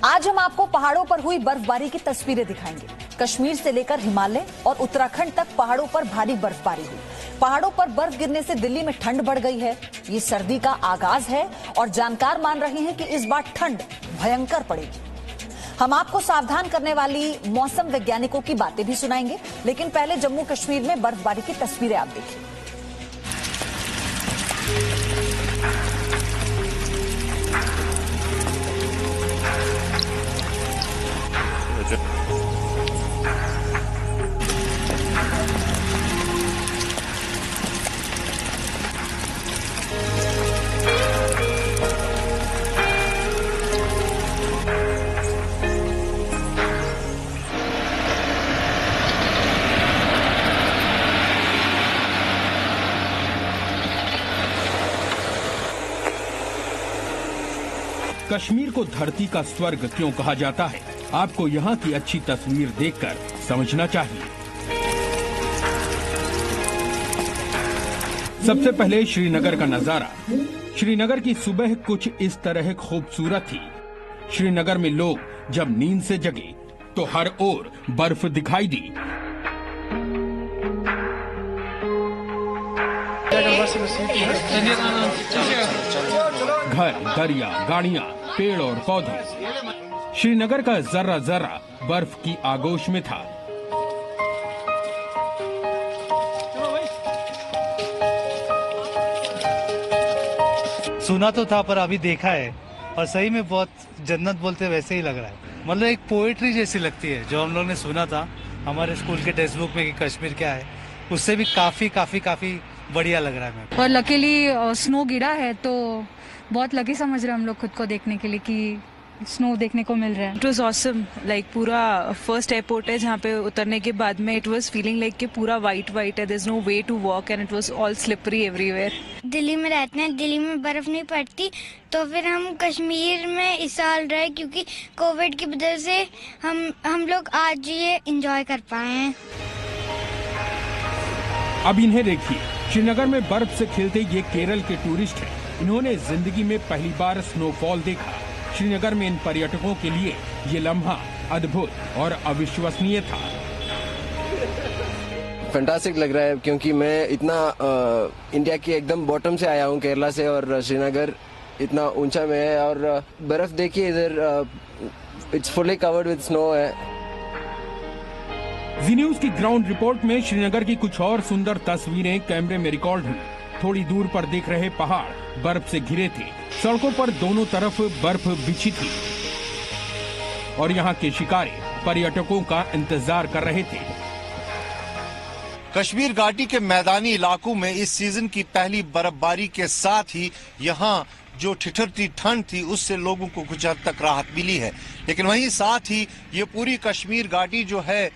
आज हम आपको पहाड़ों पर हुई बर्फबारी की तस्वीरें दिखाएंगे। कश्मीर से लेकर हिमालय और उत्तराखंड तक पहाड़ों पर भारी बर्फबारी हुई। पहाड़ों पर बर्फ गिरने से दिल्ली में ठंड बढ़ गई है। ये सर्दी का आगाज है और जानकार मान रहे हैं कि इस बार ठंड भयंकर पड़ेगी। हम आपको सावधान करने वाली मौसम वैज्ञानिकों की बातें भी सुनाएंगे, लेकिन पहले जम्मू कश्मीर में बर्फबारी की तस्वीरें आप देखिए। कश्मीर को धरती का स्वर्ग क्यों कहा जाता है, आपको यहाँ की अच्छी तस्वीर देखकर समझना चाहिए। सबसे पहले श्रीनगर का नजारा। श्रीनगर की सुबह कुछ इस तरह खूबसूरत थी। श्रीनगर में लोग जब नींद से जगे तो हर ओर बर्फ दिखाई दी। घर, दरिया, गाड़ियां, पेड़ और पौधे। श्रीनगर का जर्रा जर्रा बर्फ की आगोश में था। सुना तो था पर अभी देखा है और सही में बहुत जन्नत बोलते वैसे ही लग रहा है। मतलब एक पोएट्री जैसी लगती है। जो हम लोग ने सुना था हमारे स्कूल के टेक्स्ट बुक में कि कश्मीर क्या है, उससे भी काफी बढ़िया लग रहा है मेरे को। और लकीली स्नो गिरा है तो बहुत लकी समझ रहे हैं हम लोग खुद को देखने के लिए कि स्नो देखने को मिल रहा है। It was awesome. लाइक पूरा फर्स्ट एयरपोर्ट है जहाँ पे उतरने के बाद में इट वाज फीलिंग लाइक कि पूरा वाइट है। There is no way to walk and it was all slippery everywhere. Delhi में रहते हैं, दिल्ली में बर्फ नहीं पड़ती, तो फिर हम कश्मीर में इस साल रहे क्योंकि कोविड की वजह से हम लोग आज ये एंजॉय कर पाए हैं। अब इन्हें देखिए, श्रीनगर में बर्फ से खेलते ये केरल के टूरिस्ट हैं। इन्होंने जिंदगी में पहली बार स्नोफॉल देखा। श्रीनगर में इन पर्यटकों के लिए ये लम्हा अद्भुत और अविश्वसनीय था। फैंटास्टिक लग रहा है क्योंकि मैं इतना इंडिया की एकदम बॉटम से आया हूँ, केरला से, और श्रीनगर इतना ऊंचा में है और बर्फ देखिए इधर it's fully covered with snow है। जी न्यूज की ग्राउंड रिपोर्ट में श्रीनगर की कुछ और सुंदर तस्वीरें कैमरे में रिकॉर्ड हुई। थोड़ी दूर पर देख रहे पहाड़ बर्फ से घिरे थे। सड़कों पर दोनों तरफ बर्फ बिछी थी और यहाँ के शिकारी पर्यटकों का इंतजार कर रहे थे। कश्मीर घाटी के मैदानी इलाकों में इस सीजन की पहली बर्फबारी के साथ ही यहाँ जो ठिठुरती ठंड थी उससे लोगों को कुछ हद तक राहत मिली है, लेकिन वहीं साथ ही ये पूरी कश्मीर घाटी जो है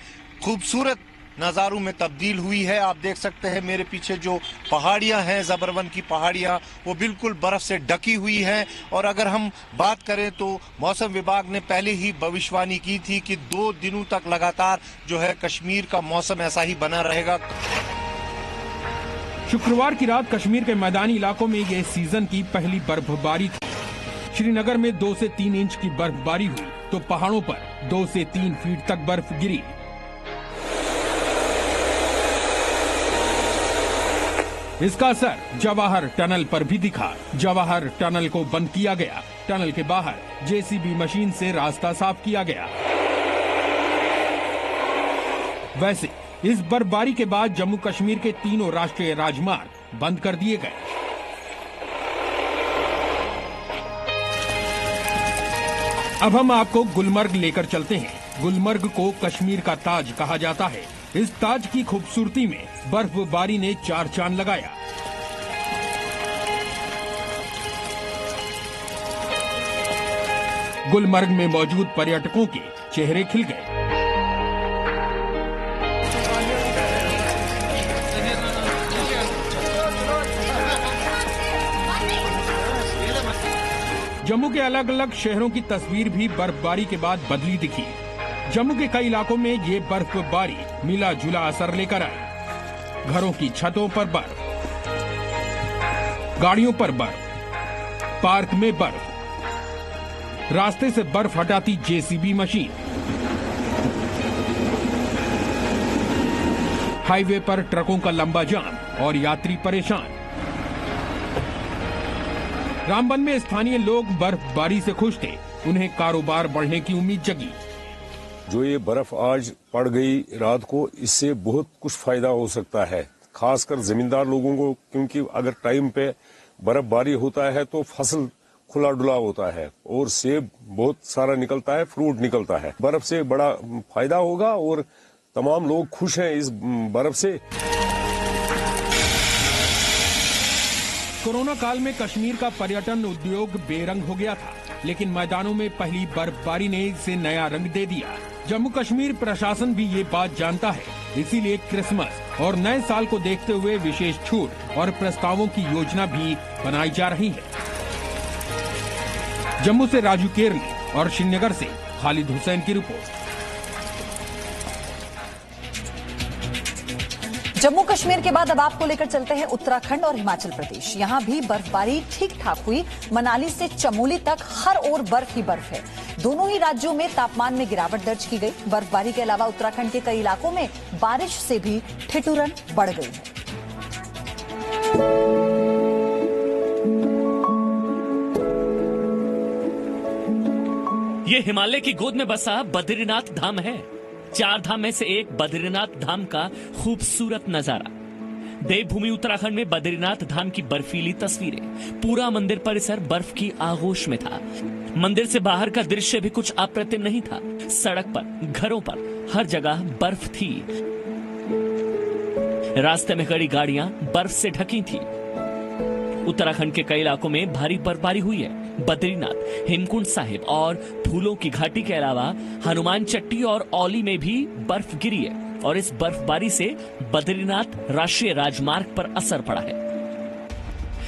खूबसूरत नज़ारों में तब्दील हुई है। आप देख सकते हैं मेरे पीछे जो पहाड़ियां हैं, ज़बरवन की पहाड़ियां, वो बिल्कुल बर्फ से ढकी हुई हैं। और अगर हम बात करें तो मौसम विभाग ने पहले ही भविष्यवाणी की थी कि 2 दिनों तक लगातार जो है कश्मीर का मौसम ऐसा ही बना रहेगा। शुक्रवार की रात कश्मीर के मैदानी इलाकों में ये सीजन की पहली बर्फबारी थी। श्रीनगर में 2 से 3 इंच की बर्फबारी हुई तो पहाड़ों पर 2 से 3 फीट तक बर्फ गिरी। इसका असर जवाहर टनल पर भी दिखा। जवाहर टनल को बंद किया गया। टनल के बाहर जेसीबी मशीन से रास्ता साफ किया गया। वैसे इस बर्फबारी के बाद जम्मू कश्मीर के तीनों राष्ट्रीय राजमार्ग बंद कर दिए गए। अब हम आपको गुलमर्ग लेकर चलते हैं। गुलमर्ग को कश्मीर का ताज कहा जाता है। इस ताज की खूबसूरती में बर्फबारी ने 4 चांद लगाया। गुलमर्ग में मौजूद पर्यटकों के चेहरे खिल गए। जम्मू के अलग अलग शहरों की तस्वीर भी बर्फबारी के बाद बदली दिखी। जम्मू के कई इलाकों में ये बर्फबारी मिला जुला असर लेकर आई। घरों की छतों पर बर्फ, गाड़ियों पर बर्फ, पार्क में बर्फ, रास्ते से बर्फ हटाती जेसीबी मशीन। हाईवे पर ट्रकों का लंबा जाम और यात्री परेशान। रामबन में स्थानीय लोग बर्फबारी से खुश थे, उन्हें कारोबार बढ़ने की उम्मीद जगी। जो ये बर्फ आज पड़ गई रात को, इससे बहुत कुछ फायदा हो सकता है, खासकर जमींदार लोगों को, क्योंकि अगर टाइम पे बर्फबारी होता है तो फसल खुला डुला होता है और सेब बहुत सारा निकलता है, फ्रूट निकलता है। बर्फ से बड़ा फायदा होगा और तमाम लोग खुश हैं इस बर्फ से। कोरोना काल में कश्मीर का पर्यटन उद्योग बेरंग हो गया था, लेकिन मैदानों में पहली बर्फबारी ने इसे नया रंग दे दिया। जम्मू कश्मीर प्रशासन भी ये बात जानता है, इसीलिए क्रिसमस और नए साल को देखते हुए विशेष छूट और प्रस्तावों की योजना भी बनाई जा रही है। जम्मू से राजू केरली और श्रीनगर से खालिद हुसैन की रिपोर्ट। जम्मू कश्मीर के बाद अब आपको लेकर चलते हैं उत्तराखंड और हिमाचल प्रदेश। यहां भी बर्फबारी ठीक ठाक हुई। मनाली से चमोली तक हर ओर बर्फ ही बर्फ है। दोनों ही राज्यों में तापमान में गिरावट दर्ज की गई। बर्फबारी के अलावा उत्तराखंड के कई इलाकों में बारिश से भी ठिठुरन बढ़ गई है। ये हिमालय की गोद में बसा बद्रीनाथ धाम है। 4 धाम में से एक बद्रीनाथ धाम का खूबसूरत नजारा। देवभूमि उत्तराखंड में बद्रीनाथ धाम की बर्फीली तस्वीरें। पूरा मंदिर परिसर बर्फ की आगोश में था। मंदिर से बाहर का दृश्य भी कुछ अप्रतिम नहीं था। सड़क पर, घरों पर, हर जगह बर्फ थी। रास्ते में खड़ी गाड़ियां बर्फ से ढकी थी। उत्तराखंड के कई इलाकों में भारी बर्फबारी हुई है। बद्रीनाथ, हेमकुंड साहिब और फूलों की घाटी के अलावा हनुमान चट्टी और औली में भी बर्फ गिरी है और इस बर्फबारी से बद्रीनाथ राष्ट्रीय राजमार्ग पर असर पड़ा है।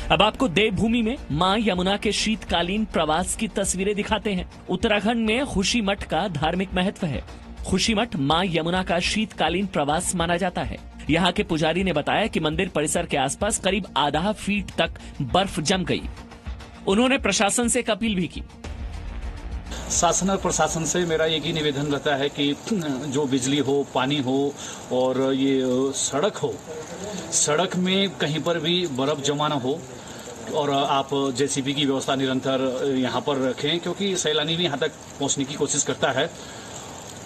अब आपको देवभूमि में मां यमुना के शीतकालीन प्रवास की तस्वीरें दिखाते हैं। उत्तराखंड में खुशी मठ का धार्मिक महत्व है। खुशी मठ मां यमुना का शीतकालीन प्रवास माना जाता है। यहाँ के पुजारी ने बताया कि मंदिर परिसर के आसपास करीब आधा फीट तक बर्फ जम गई। उन्होंने प्रशासन से एक अपील भी की। शासन और प्रशासन से मेरा एक ही निवेदन रहता है कि जो बिजली हो, पानी हो और ये सड़क हो, सड़क में कहीं पर भी बर्फ जमा न हो और आप जेसीबी की व्यवस्था निरंतर यहाँ पर रखें, क्योंकि सैलानी भी यहाँ तक पहुँचने की कोशिश करता है।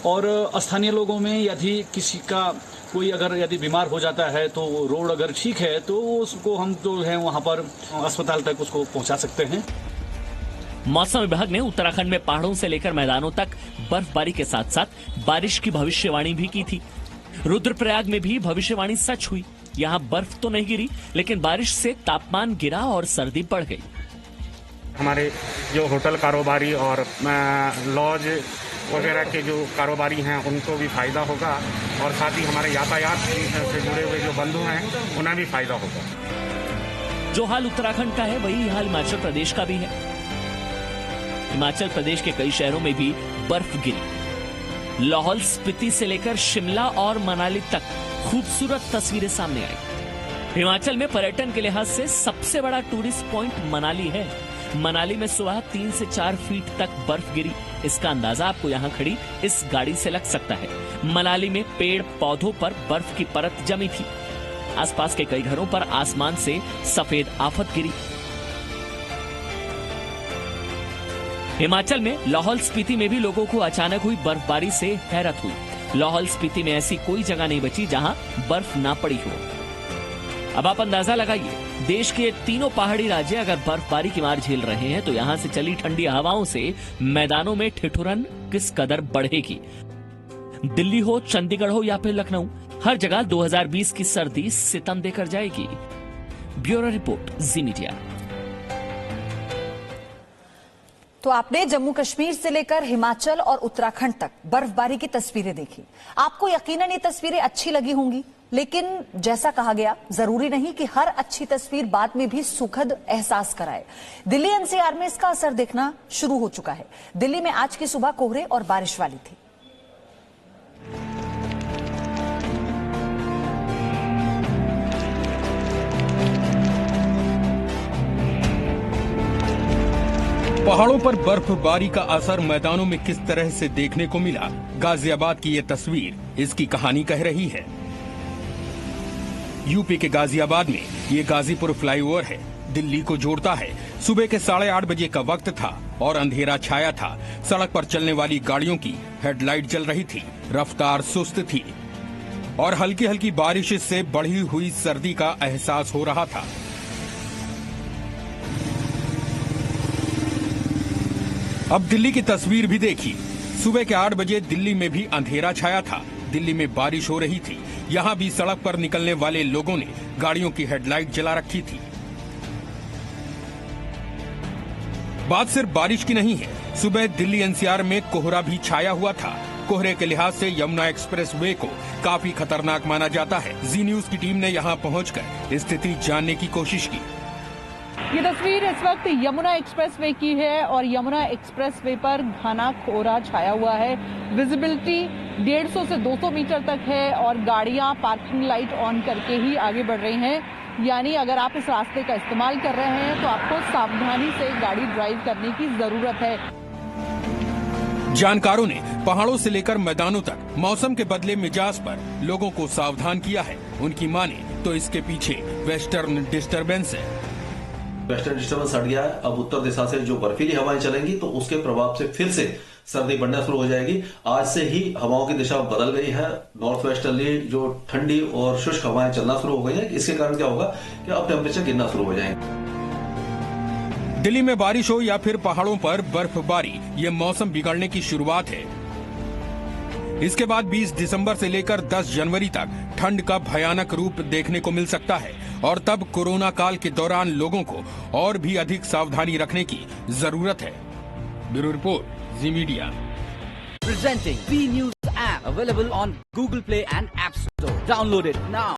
और स्थानीय लोगों में यदि किसी का कोई अगर यदि बीमार हो जाता है तो रोड अगर ठीक है तो उसको हम जो है वहाँ पर अस्पताल तक उसको पहुँचा सकते हैं। मौसम विभाग ने उत्तराखंड में पहाड़ों से लेकर मैदानों तक बर्फबारी के साथ साथ बारिश की भविष्यवाणी भी की थी। रुद्रप्रयाग में भी भविष्यवाणी सच हुई। यहाँ बर्फ तो नहीं गिरी, लेकिन बारिश से तापमान गिरा और सर्दी बढ़ गई। हमारे जो होटल कारोबारी और लॉज वगैरह के जो कारोबारी हैं उनको भी फायदा होगा और साथ ही हमारे यातायात से जुड़े हुए जो बंधु हैं उन्हें भी फायदा होगा। जो हाल उत्तराखंड का है वही हाल हिमाचल प्रदेश का भी है। हिमाचल प्रदेश के कई शहरों में भी बर्फ गिरी। लाहौल स्पीति से लेकर शिमला और मनाली तक खूबसूरत तस्वीरें सामने आई। हिमाचल में पर्यटन के लिहाज से सबसे बड़ा टूरिस्ट पॉइंट मनाली है। मनाली में सुबह 3 से 4 फीट तक बर्फ गिरी। इसका अंदाजा आपको यहाँ खड़ी इस गाड़ी से लग सकता है। मनाली में पेड़ पौधों पर बर्फ की परत जमी थी। आसपास के कई घरों पर आसमान से सफेद आफत गिरी। हिमाचल में लाहौल स्पीति में भी लोगों को अचानक हुई बर्फबारी से हैरत हुई। लाहौल स्पीति में ऐसी कोई जगह नहीं बची जहां बर्फ ना पड़ी हो। अब आप अंदाजा लगाइए, देश के तीनों पहाड़ी राज्य अगर बर्फबारी की मार झेल रहे हैं तो यहां से चली ठंडी हवाओं से मैदानों में ठिठुरन किस कदर बढ़ेगी। दिल्ली हो, चंडीगढ़ हो या फिर लखनऊ, हर जगह 2020 की सर्दी सितम देकर जाएगी। ब्यूरो रिपोर्ट, जी मीडिया। तो आपने जम्मू कश्मीर से लेकर हिमाचल और उत्तराखंड तक बर्फबारी की तस्वीरें देखी। आपको यकीनन ये तस्वीरें अच्छी लगी होंगी, लेकिन जैसा कहा गया, जरूरी नहीं कि हर अच्छी तस्वीर बाद में भी सुखद एहसास कराए। दिल्ली एनसीआर में इसका असर देखना शुरू हो चुका है। दिल्ली में आज की सुबह कोहरे और बारिश वाली थी। पहाड़ों पर बर्फबारी का असर मैदानों में किस तरह से देखने को मिला, गाजियाबाद की ये तस्वीर इसकी कहानी कह रही है। यूपी के गाजियाबाद में ये गाजीपुर फ्लाईओवर है, दिल्ली को जोड़ता है। सुबह के 8:30 बजे का वक्त था और अंधेरा छाया था। सड़क पर चलने वाली गाड़ियों की हेडलाइट जल रही थी, रफ्तार सुस्त थी और हल्की हल्की बारिश से बढ़ी हुई सर्दी का एहसास हो रहा था। अब दिल्ली की तस्वीर भी देखी। सुबह के 8 बजे दिल्ली में भी अंधेरा छाया था। दिल्ली में बारिश हो रही थी। यहाँ भी सड़क पर निकलने वाले लोगों ने गाड़ियों की हेडलाइट जला रखी थी। बात सिर्फ बारिश की नहीं है। सुबह दिल्ली एनसीआर में कोहरा भी छाया हुआ था। कोहरे के लिहाज से यमुना एक्सप्रेस वे को काफी खतरनाक माना जाता है। जी न्यूज की टीम ने यहाँ पहुंचकर स्थिति जानने की कोशिश की। ये तस्वीर इस वक्त यमुना एक्सप्रेसवे की है और यमुना एक्सप्रेसवे पर घना कोहरा छाया हुआ है। विजिबिलिटी 150 से 200 मीटर तक है और गाड़ियां पार्किंग लाइट ऑन करके ही आगे बढ़ रही हैं। यानी अगर आप इस रास्ते का इस्तेमाल कर रहे हैं तो आपको सावधानी से गाड़ी ड्राइव करने की जरूरत है। जानकारों ने पहाड़ों से लेकर मैदानों तक मौसम के बदले मिजाज पर लोगों को सावधान किया है। उनकी माने तो इसके पीछे वेस्टर्न डिस्टर्बेंस है। वेस्टर्न डिस्टर्बेंस हट गया है। अब उत्तर दिशा से जो बर्फीली हवाएं चलेंगी तो उसके प्रभाव से फिर से सर्दी बढ़ना शुरू हो जाएगी। आज से ही हवाओं की दिशा बदल गई है। नॉर्थ वेस्टर्ली जो ठंडी और शुष्क हवाएं चलना शुरू हो गई है। इसके कारण क्या होगा कि अब टेम्परेचर गिरना शुरू हो जाएंगे। दिल्ली में बारिश हो या फिर पहाड़ों पर बर्फबारी, ये मौसम बिगड़ने की शुरुआत है। इसके बाद 20 दिसंबर से लेकर 10 जनवरी तक ठंड का भयानक रूप देखने को मिल सकता है और तब कोरोना काल के दौरान लोगों को और भी अधिक सावधानी रखने की जरूरत है। Bureau report, ji media. Presenting B News app available on Google Play and App Store. Download it now.